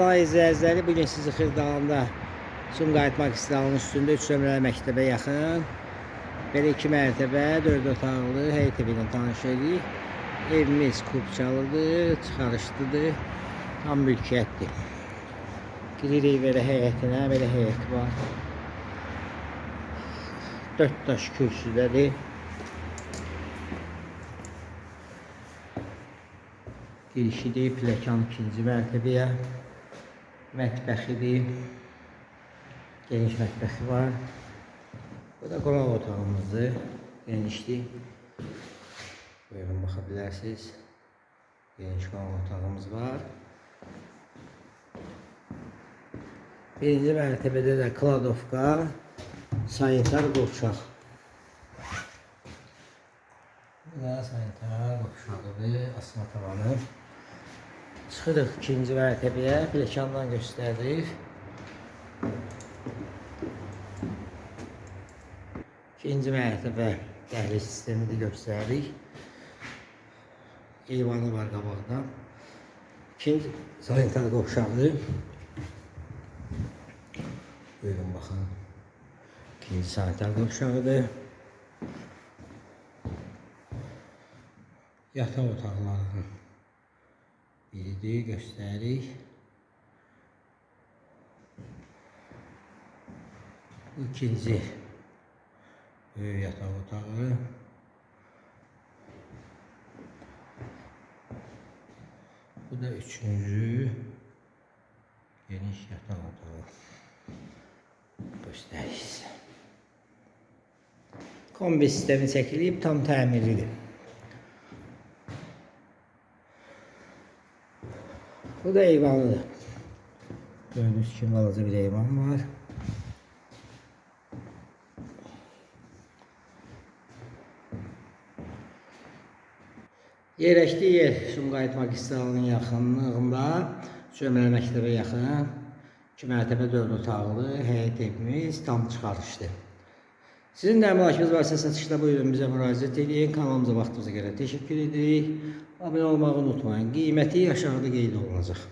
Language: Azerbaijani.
Salam izləyiciləri, bugün sizi Xırdalanda Sumqayıt magistralının üstündə 3 nömrəli məktəbə yaxın belə 2 mərtəbə 4 otaqlı həyət evi ilə tanış edirik. Evimiz kubçalıdır, çıxarışlıdır, tam mülkiyyətdir. Giririk belə həyətinə, belə həyət var. 4 daş kürsüdədir. Girişidir, pilləkən 2-ci mərtəbəyə. Mətbəxidir. Geniş mətbəxi var. Bu da qonaq otağımızdır. Genişdir. Buyurun, baxa bilərsiniz. Geniş qonaq otağımız var. Birinci mərtəbədə də kladovka, sanitar qovşaq. Bu da sanitar qovşağıdır, asma tavanı. Çıxırıq ikinci mərtəbəyə, pilləkəndan göstərir. İkinci mərtəbə dəhliz sistemini göstərir. Eyvanı var qabaqdan. İkinci sanitar qovşaqdır. Buyurun baxın. İkinci sanitar qovşağıdır. Yataq otaqlarının biridir, göstərik. İkinci böyük yataq otağı. Bu da üçüncü geniş yataq otağı. Göstərik sizə. Kombi sistemi çəkilib, tam təmirlidir. Bu da eyvanıdır. Gördüğünüz kimi balaca bir eyvan var. Yerləşdiyi yer Sumqayıt magistralının yaxınlığında, Cömrə məktəbə yaxın, 2 mərtəbə 4 otaqlı həyət evimiz tam çıxarışdır. Sizin də əmlakınız varsa satışda buyurun bizə müraciət edin. Kanalımıza vaxtınıza görə təşəkkür edirik. Abunə olmağı unutmayın. Qiyməti aşağıda qeyd olunacaq.